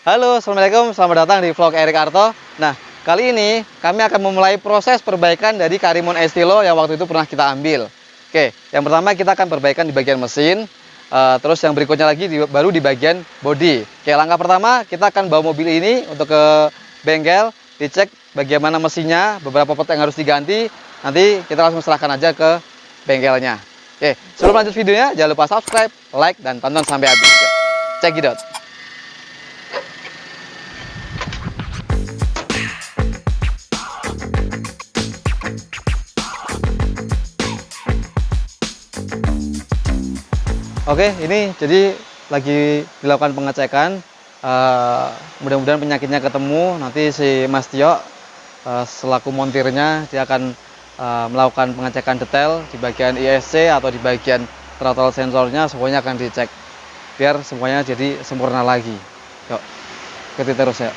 Halo, Assalamualaikum, selamat datang di vlog Erik Arto. Nah, kali ini kami akan memulai proses perbaikan dari Karimun Estilo yang waktu itu pernah kita ambil. Oke, yang pertama kita akan perbaikan di bagian mesin, terus yang berikutnya lagi baru di bagian bodi. Oke, langkah pertama kita akan bawa mobil ini untuk ke bengkel, dicek bagaimana mesinnya, beberapa part yang harus diganti, nanti kita langsung serahkan aja ke bengkelnya. Oke, sebelum lanjut videonya, jangan lupa subscribe, like, dan tonton sampai habis. Yuk, check it out. Oke, ini jadi lagi dilakukan pengecekan. Mudah-mudahan penyakitnya ketemu. Nanti si Mas Tio selaku montirnya dia akan melakukan pengecekan detail di bagian ISC atau di bagian throttle sensornya, semuanya akan dicek biar semuanya jadi sempurna lagi. Yuk, ikuti terus ya.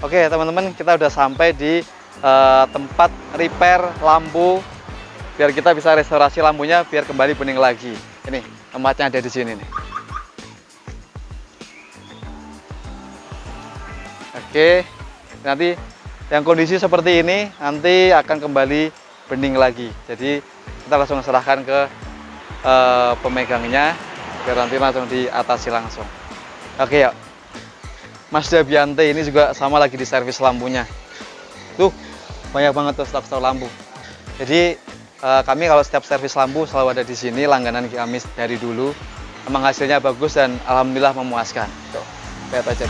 Oke teman-teman, kita udah sampai di tempat repair lampu biar kita bisa restorasi lampunya biar kembali bening lagi. Ini tempatnya ada di sini nih. Oke, nanti yang kondisi seperti ini nanti akan kembali bening lagi. Jadi kita langsung serahkan ke pemegangnya biar nanti langsung diatasi langsung. Oke ya. Mas Dabiante ini juga sama lagi di servis lampunya. Tuh, banyak banget tuh stok-stok lampu. Jadi kami kalau setiap servis lampu selalu ada di sini, langganan kami dari dulu. Emang hasilnya bagus dan alhamdulillah memuaskan. Tuh, lihat aja.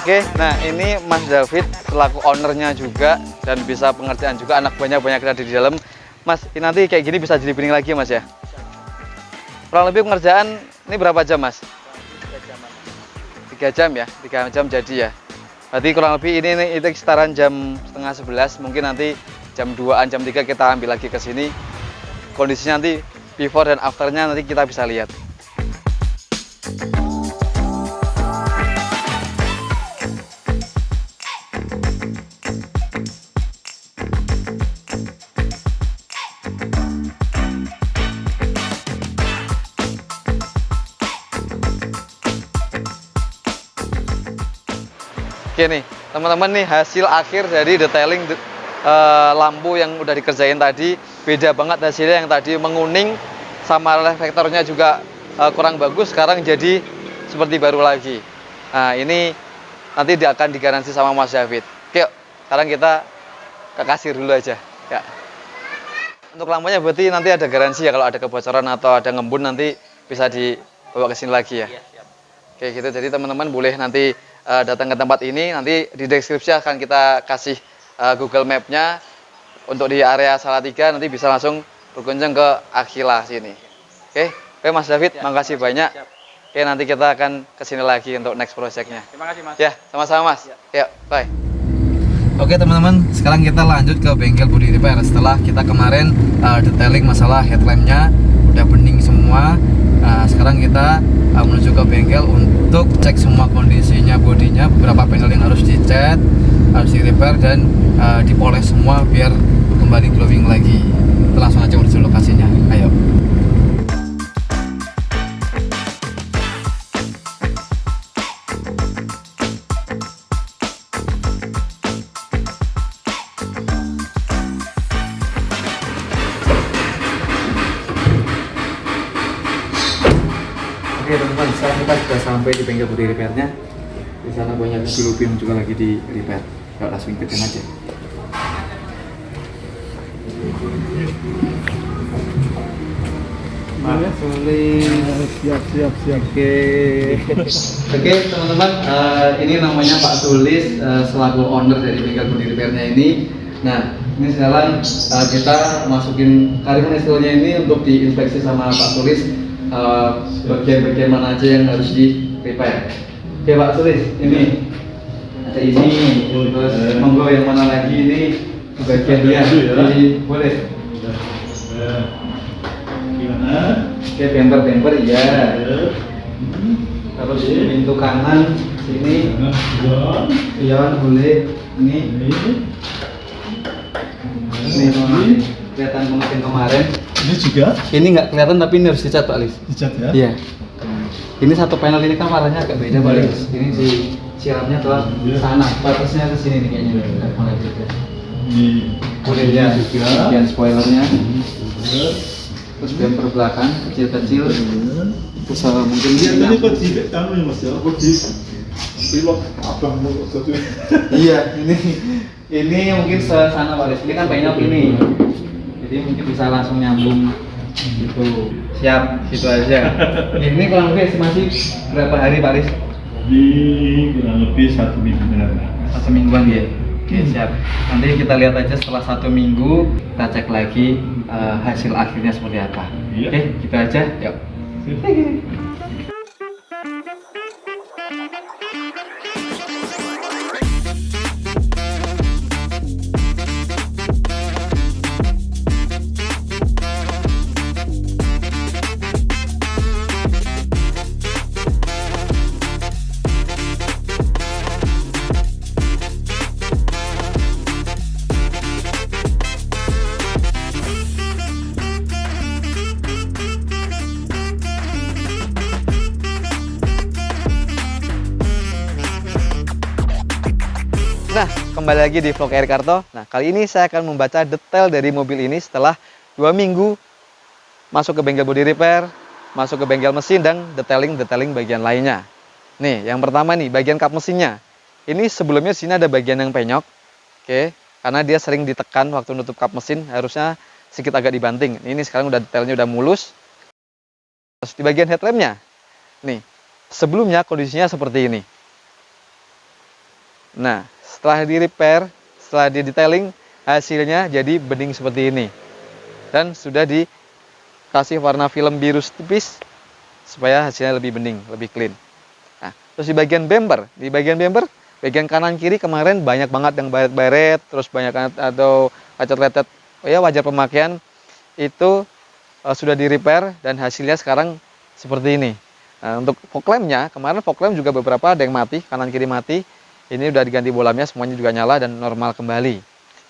Oke, nah ini Mas David selaku ownernya juga dan bisa pengerjaan juga, anak buahnya banyak ada di dalam. Mas, ini nanti kayak gini bisa jadi bening lagi Mas ya? Kurang lebih pengerjaan ini berapa jam Mas? 3 jam ya, 3 jam jadi ya. Berarti kurang lebih ini itu sekitaran jam setengah 11, mungkin nanti jam 2-an, jam 3 kita ambil lagi ke sini. Kondisinya nanti before dan afternya nanti kita bisa lihat. Oke nih, teman-teman nih hasil akhir dari detailing lampu yang udah dikerjain tadi. Beda banget hasilnya, yang tadi menguning sama reflektornya juga kurang bagus, sekarang jadi seperti baru lagi. Nah ini nanti dia akan digaransi sama Mas David. Oke, sekarang kita ke kasir dulu aja ya. Untuk lampunya berarti nanti ada garansi ya, kalau ada kebocoran atau ada ngembun nanti bisa dibawa ke sini lagi ya. Oke gitu, jadi teman-teman boleh nanti datang ke tempat ini, nanti di deskripsi akan kita kasih Google Map-nya untuk di area Salatiga, nanti bisa langsung berkunjung ke Aquila sini. Oke Mas David, ya, makasih banyak. Siap. Oke, nanti kita akan kesini lagi untuk next project-nya. Terima kasih Mas. Ya, sama-sama Mas. Ya, bye. Oke teman-teman, sekarang kita lanjut ke bengkel Budi Repair. Setelah kita kemarin detailing masalah headlampnya udah bening semua, sekarang kita menuju ke bengkel untuk cek semua kondisinya bodinya, beberapa panel yang harus dicat, harus di repair dan dipoles semua biar kembali glowing lagi. Kita langsung aja menuju lokasinya, ayo. Oke teman-teman, sekarang kita sudah sampai di bengkel Budi Repairnya. Di sana banyak Lupin juga lagi di repair. Yuk langsung ikutin aja. Pak Sulis. Siap. Oke teman-teman, ini namanya Pak Sulis selaku owner dari bengkel body repairnya ini. Nah ini sekarang kita masukin Karimun Estilo-nya ini untuk diinspeksi sama Pak Sulis, bagian-bagian mana aja yang harus di repair. Oke Pak Sulis, ini ada ini, terus monggo yang mana lagi ini bagian dia, ini boleh. Gimana? Oke, bemper iya. Terus pintu kanan sini, pion boleh. Ini kelihatan pengetin kemarin. Ini juga? Ini nggak kelihatan tapi ini harus dicat Pak Lis. Dicat ya? Iya. Ini satu panel ini kan warnanya agak beda Pak Lis. Ini si siramnya ke sana, batasnya ke sini nih kayaknya. Mulai beda. Ini Boleh ya, bagian spoilernya. Terus bumper belakang kecil-kecil. Terus mungkin Iya, ini tadi kok cilik kamu ya Mas ya? Kok di pilok abang mulu satu. iya, ini mungkin sana Pak Lis. Ini kan penyok ini. Jadi mungkin bisa langsung nyambung gitu. Siap, gitu aja. Ini kurang lebih estimasi berapa hari Pak Lis? Ini kurang lebih 1 minggu benar. Satu mingguan ya. Oke, siap. Nanti kita lihat aja setelah 1 minggu, kita cek lagi hasil akhirnya seperti apa. Iya. Oke, gitu aja. Yuk. Nah, kembali lagi di vlog Erick Karto. Nah, kali ini saya akan membaca detail dari mobil ini setelah 2 minggu masuk ke bengkel body repair, masuk ke bengkel mesin, dan detailing bagian lainnya. Nih, yang pertama nih, bagian kap mesinnya. Ini sebelumnya di sini ada bagian yang penyok. Oke, karena dia sering ditekan waktu nutup kap mesin, harusnya sedikit agak dibanting. Ini sekarang udah detailnya udah mulus. Terus di bagian headlampnya, nih, sebelumnya kondisinya seperti ini. Nah, setelah di repair, setelah di detailing, hasilnya jadi bening seperti ini. Dan sudah dikasih warna film biru tipis supaya hasilnya lebih bening, lebih clean. Nah, terus di bagian bumper, bagian kanan kiri kemarin banyak banget yang baret-baret, terus banyak atau lecet-lecet, ya wajar pemakaian itu sudah di repair dan hasilnya sekarang seperti ini. Nah, untuk fog lamp-nya, kemarin fog lamp juga beberapa ada yang mati, kanan kiri mati. Ini udah diganti bolamnya, semuanya juga nyala dan normal kembali.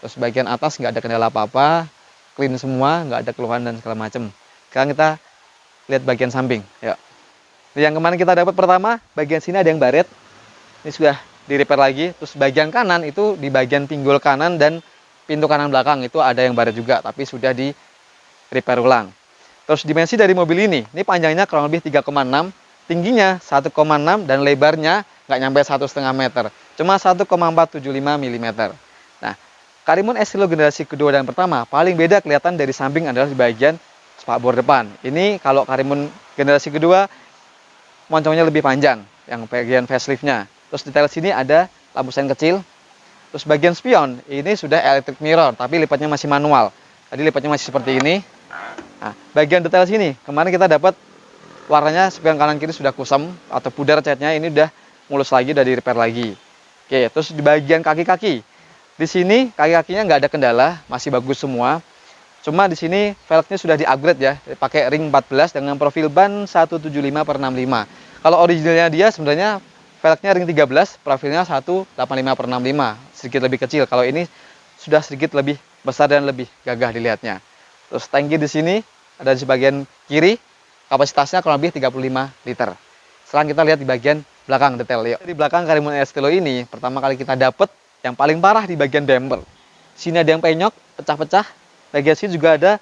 Terus bagian atas nggak ada kendala apa-apa, clean semua, nggak ada keluhan dan segala macam. Sekarang kita lihat bagian samping. Yuk. Yang kemarin kita dapat pertama, bagian sini ada yang baret. Ini sudah di repair lagi. Terus bagian kanan itu di bagian pinggul kanan dan pintu kanan belakang itu ada yang baret juga, tapi sudah di repair ulang. Terus dimensi dari mobil ini panjangnya kurang lebih 3,6, tingginya 1,6 dan lebarnya nggak nyampe 1,5 meter, cuma 1,475 mm. Nah, Karimun Estilo generasi kedua dan pertama paling beda kelihatan dari samping adalah di bagian spakbor depan. Ini kalau Karimun generasi kedua moncongnya lebih panjang, yang bagian faceliftnya. Terus detail sini ada lampu sen kecil. Terus bagian spion ini sudah electric mirror, tapi lipatnya masih manual. Tadi lipatnya masih seperti ini. Nah, bagian detail sini kemarin kita dapat warnanya spion kanan kiri sudah kusam atau pudar catnya, ini udah mulus lagi, udah di repair lagi. Oke, terus di bagian kaki-kaki, di sini kaki-kakinya nggak ada kendala, masih bagus semua. Cuma di sini velgnya sudah di-upgrade ya, pakai ring 14 dengan profil ban 175/65. Kalau originalnya dia sebenarnya velgnya ring 13, profilnya 185/65, sedikit lebih kecil. Kalau ini sudah sedikit lebih besar dan lebih gagah dilihatnya. Terus tangki di sini ada di bagian kiri, kapasitasnya kurang lebih 35 liter. Sekarang kita lihat di bagian belakang detail. Yuk. Di belakang Karimun Estilo ini pertama kali kita dapat yang paling parah di bagian bumper. Sini ada yang penyok, pecah-pecah. Bagian sini juga ada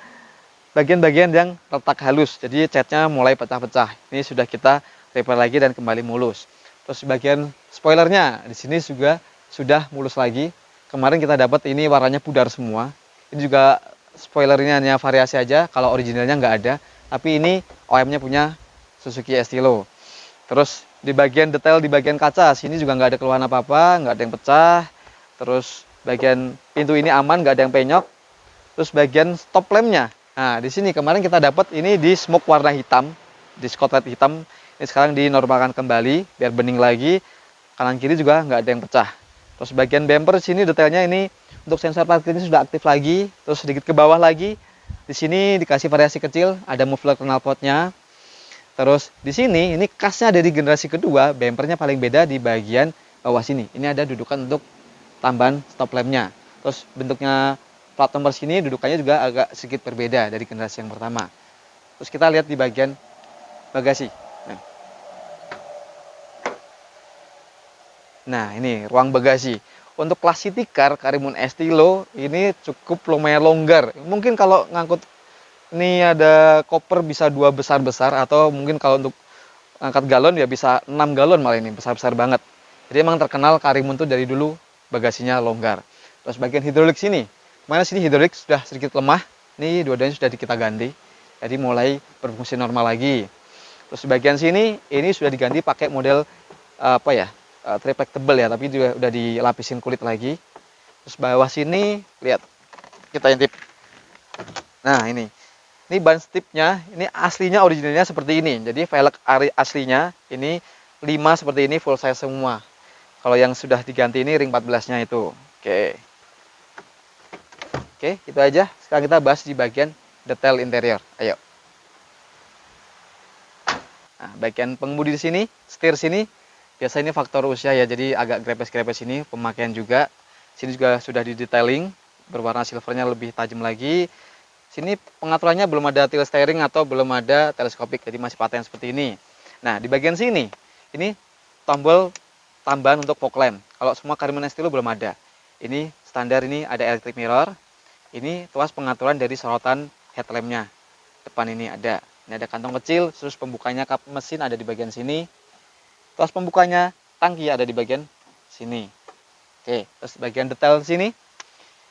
bagian-bagian yang retak halus. Jadi catnya mulai pecah-pecah. Ini sudah kita repair lagi dan kembali mulus. Terus di bagian spoilernya di sini juga sudah mulus lagi. Kemarin kita dapat ini warnanya pudar semua. Ini juga spoilernya hanya variasi aja. Kalau originalnya nggak ada. tapi ini OM-nya punya Suzuki Estilo. Terus di bagian detail di bagian kaca sini juga nggak ada keluhan apa-apa, nggak ada yang pecah. Terus bagian pintu ini aman, nggak ada yang penyok. Terus bagian stop lampnya, nah di sini kemarin kita dapat ini di smoke warna hitam, di spotlight hitam. Ini sekarang dinormalkan kembali biar bening lagi. Kanan kiri juga nggak ada yang pecah. Terus bagian bumper di sini detailnya ini untuk sensor parkir ini sudah aktif lagi. Terus sedikit ke bawah lagi, di sini dikasih variasi kecil, ada muffler knalpotnya. Terus di sini ini khasnya dari generasi kedua, bumpernya paling beda di bagian bawah sini. Ini ada dudukan untuk tambahan stop lampnya. Terus bentuknya plat nomor sini dudukannya juga agak sedikit berbeda dari generasi yang pertama. Terus kita lihat di bagian bagasi. Nah ini ruang bagasi. Untuk kelas city car Karimun Estilo ini cukup lumayan longgar. Mungkin kalau ngangkut ini ada koper bisa 2 besar-besar, atau mungkin kalau untuk angkat galon ya bisa 6 galon malah, ini besar-besar banget. Jadi emang terkenal Karimun tuh dari dulu bagasinya longgar. Terus bagian hidrolik sini, mana sini hidrolik sudah sedikit lemah. Ini dua-duanya sudah kita ganti. Jadi mulai berfungsi normal lagi. Terus bagian sini ini sudah diganti pakai model triplek tebel ya, tapi juga udah dilapisin kulit lagi. Terus bawah sini lihat, kita intip. Nah ini ban stipnya ini aslinya originalnya seperti ini. Jadi velg aslinya ini 5 seperti ini, full size semua. Kalau yang sudah diganti ini ring 14-nya itu. Oke, itu aja. Sekarang kita bahas di bagian detail interior. Ayo. Nah, bagian pengemudi di sini, setir sini, biasa ini faktor usia ya, jadi agak grepes-grepes ini, pemakaian juga. Sini juga sudah di detailing, berwarna silvernya lebih tajam lagi. Sini pengaturannya belum ada tilt steering atau belum ada teleskopik, jadi masih paten seperti ini. Nah, di bagian sini, ini tombol tambahan untuk fog lamp. Kalau semua Karimun Estilo belum ada. Ini standar, ini ada electric mirror. Ini tuas pengaturan dari sorotan headlampnya. Depan ini ada. Ini ada kantong kecil, terus pembukanya kap mesin ada di bagian sini. Tuas pembukanya tangki ada di bagian sini. Oke, terus bagian detail sini.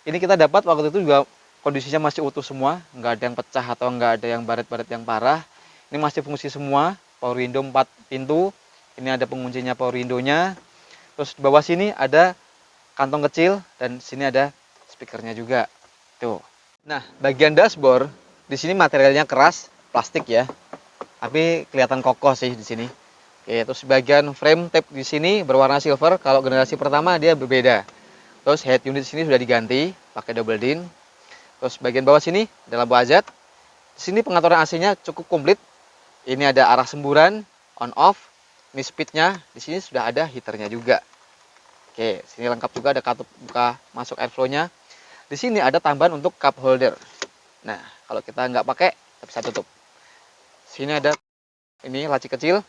Ini kita dapat waktu itu juga kondisinya masih utuh semua, nggak ada yang pecah atau nggak ada yang baret-baret yang parah. Ini masih fungsi semua. Power window 4 pintu. Ini ada penguncinya power window-nya. Terus di bawah sini ada kantong kecil dan sini ada speakernya juga. Tuh. Nah, bagian dashboard di sini materialnya keras, plastik ya. Tapi kelihatan kokoh sih di sini. Oke, terus bagian frame tab di sini berwarna silver. Kalau generasi pertama dia berbeda. Terus head unit di sini sudah diganti pakai double din. Terus bagian bawah sini ada lampu hazard. Di sini pengaturan AC-nya cukup komplit. Ini ada arah semburan, on off. Ini speednya, di sini sudah ada heaternya juga. Oke, sini lengkap juga ada katup buka masuk airflow-nya. Di sini ada tambahan untuk cup holder. Nah, kalau kita nggak pakai, kita bisa tutup. Sini ada ini laci kecil.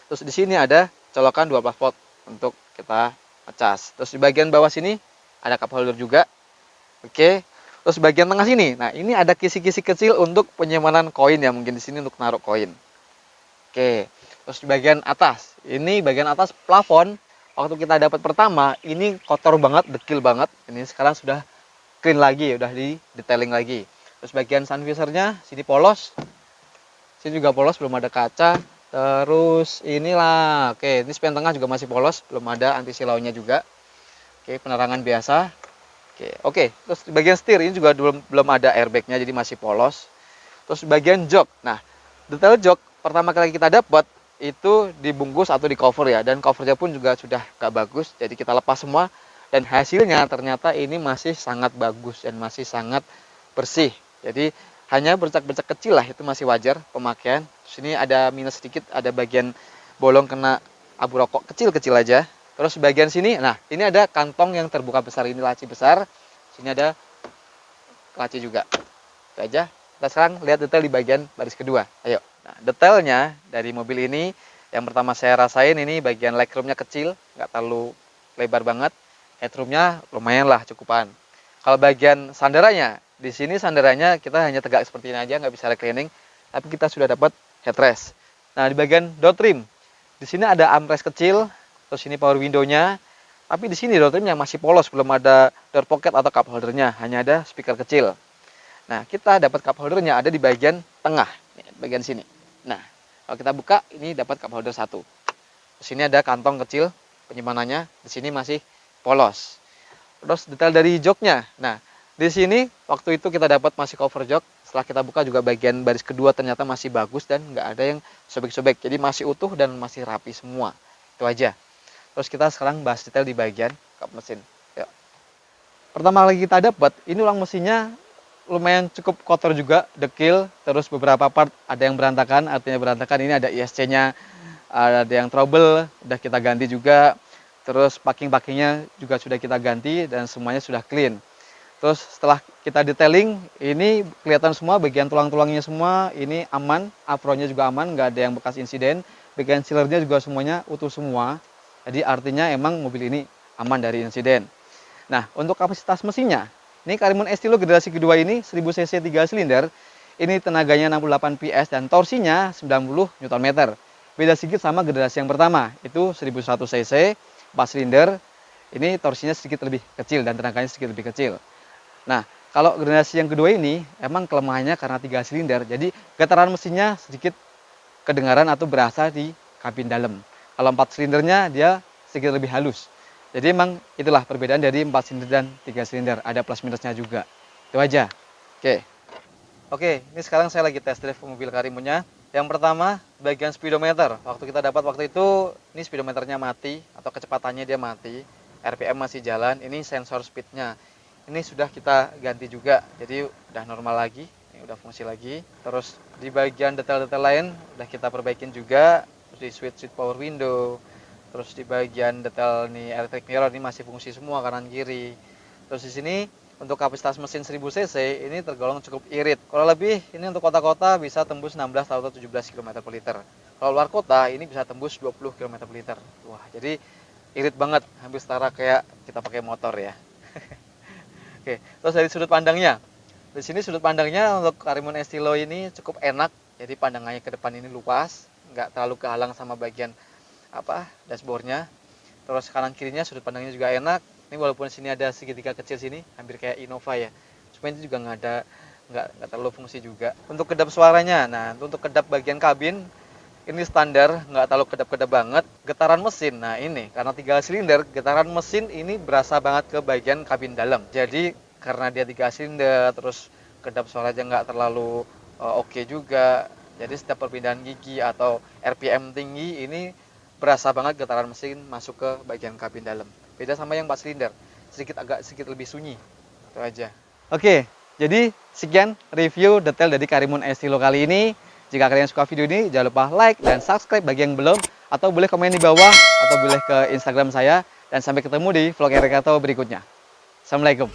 Terus di sini ada colokan 12 volt untuk kita ngecas. Terus di bagian bawah sini ada cup holder juga. Oke. Terus bagian tengah sini, nah ini ada kisi-kisi kecil untuk penyimpanan koin ya, mungkin di sini untuk naruh koin. Oke. Terus di bagian atas, ini bagian atas plafon. Waktu kita dapat pertama, ini kotor banget, dekil banget. Ini sekarang sudah clean lagi, udah di detailing lagi. Terus bagian sun visor-nya sini polos. Sini juga polos, belum ada kaca. Terus inilah, oke, ini spion tengah juga masih polos, belum ada anti silaunya juga. Oke, penerangan biasa. Oke. Terus di bagian setir ini juga belum ada airbag-nya, jadi masih polos. Terus bagian jok. Nah, detail jok pertama kali kita dapat itu dibungkus atau di cover ya, dan covernya pun juga sudah gak bagus, jadi kita lepas semua. Dan hasilnya ternyata ini masih sangat bagus dan masih sangat bersih. Jadi hanya bercak-bercak kecil lah, itu masih wajar pemakaian. Terus ini ada minus sedikit, ada bagian bolong kena abu rokok kecil-kecil aja. Terus bagian sini, nah ini ada kantong yang terbuka besar, ini laci besar. Sini ada laci juga. Itu aja. Kita sekarang lihat detail di bagian baris kedua. Ayo. Nah, detailnya dari mobil ini, yang pertama saya rasain ini bagian legroomnya kecil, nggak terlalu lebar banget. Headroomnya lumayan lah, cukupan. Kalau bagian sandarannya, di sini sandarannya kita hanya tegak seperti ini aja, nggak bisa reclining, tapi kita sudah dapat headrest. Nah, di bagian door trim, di sini ada armrest kecil, terus ini power window-nya. Tapi di sini door trimnya masih polos, belum ada door pocket atau cup holdernya, hanya ada speaker kecil. Nah, kita dapat cup holdernya ada di bagian tengah. bagian sini. Nah, kalau kita buka ini dapat cup holder 1. Di sini ada kantong kecil penyimpanannya, di sini masih polos. Terus detail dari joknya. Nah, di sini waktu itu kita dapat masih cover jok. Setelah kita buka juga bagian baris kedua ternyata masih bagus dan nggak ada yang sobek-sobek. Jadi masih utuh dan masih rapi semua. Itu aja. Terus kita sekarang bahas detail di bagian kap mesin. Yuk. Pertama kali kita dapat, ini ulang mesinnya lumayan cukup kotor juga, dekil. Terus beberapa part ada yang berantakan, artinya berantakan. Ini ada ISC-nya, ada yang trouble, udah kita ganti juga. Terus packing-packingnya juga sudah kita ganti dan semuanya sudah clean. Terus setelah kita detailing, ini kelihatan semua bagian tulang-tulangnya semua ini aman, apronnya juga aman, nggak ada yang bekas insiden. Bagian sealernya juga semuanya utuh semua. Jadi artinya emang mobil ini aman dari insiden. Nah, untuk kapasitas mesinnya, ini Karimun Estilo generasi kedua ini 1000 cc 3 silinder. Ini tenaganya 68 PS dan torsinya 90 Nm. Beda sedikit sama generasi yang pertama, itu 1100 cc 4 silinder. Ini torsinya sedikit lebih kecil dan tenaganya sedikit lebih kecil. Nah, kalau generasi yang kedua ini emang kelemahannya karena 3 silinder. Jadi getaran mesinnya sedikit kedengaran atau berasa di kabin dalam. Kalau 4 silindernya dia sedikit lebih halus. Jadi emang itulah perbedaan dari 4 silinder dan 3 silinder. Ada plus minusnya juga. Itu aja. Oke, ini sekarang saya lagi test drive mobil Karimunnya. Yang pertama, bagian speedometer. Waktu kita dapat waktu itu, ini speedometernya mati atau kecepatannya dia mati. RPM masih jalan. Ini sensor speednya. Ini sudah kita ganti juga. Jadi udah normal lagi. Ini udah fungsi lagi. Terus di bagian detail-detail lain udah kita perbaikin juga. Di switch power window. Terus di bagian detail nih electric mirror ini masih fungsi semua kanan kiri. Terus di sini untuk kapasitas mesin 1000 cc ini tergolong cukup irit. Kalau lebih ini untuk kota-kota bisa tembus 16 atau 17 km per liter. Kalau luar kota ini bisa tembus 20 km per liter. Wah, jadi irit banget, hampir setara kayak kita pakai motor ya. Oke, terus dari sudut pandangnya. Di sini sudut pandangnya untuk Karimun Estilo ini cukup enak. Jadi pandangannya ke depan ini luas, nggak terlalu kehalang sama bagian dashboardnya. Terus kanan kirinya sudut pandangnya juga enak. Ini walaupun sini ada segitiga kecil sini, hampir kayak Innova ya. Cuma ini juga nggak terlalu fungsi juga. Untuk kedap suaranya, nah untuk kedap bagian kabin ini standar, nggak terlalu kedap-kedap banget. Getaran mesin, nah ini karena 3 silinder, getaran mesin ini berasa banget ke bagian kabin dalam. Jadi karena dia 3 silinder, terus kedap suaranya nggak terlalu oke juga. Jadi setiap perpindahan gigi atau RPM tinggi ini berasa banget getaran mesin masuk ke bagian kabin dalam. Beda sama yang 4 silinder, sedikit lebih sunyi. Itu aja. Oke, jadi sekian review detail dari Karimun Estilo kali ini. Jika kalian suka video ini, jangan lupa like dan subscribe bagi yang belum, atau boleh komen di bawah, atau boleh ke Instagram saya. Dan sampai ketemu di vlog Erikato berikutnya. Assalamualaikum.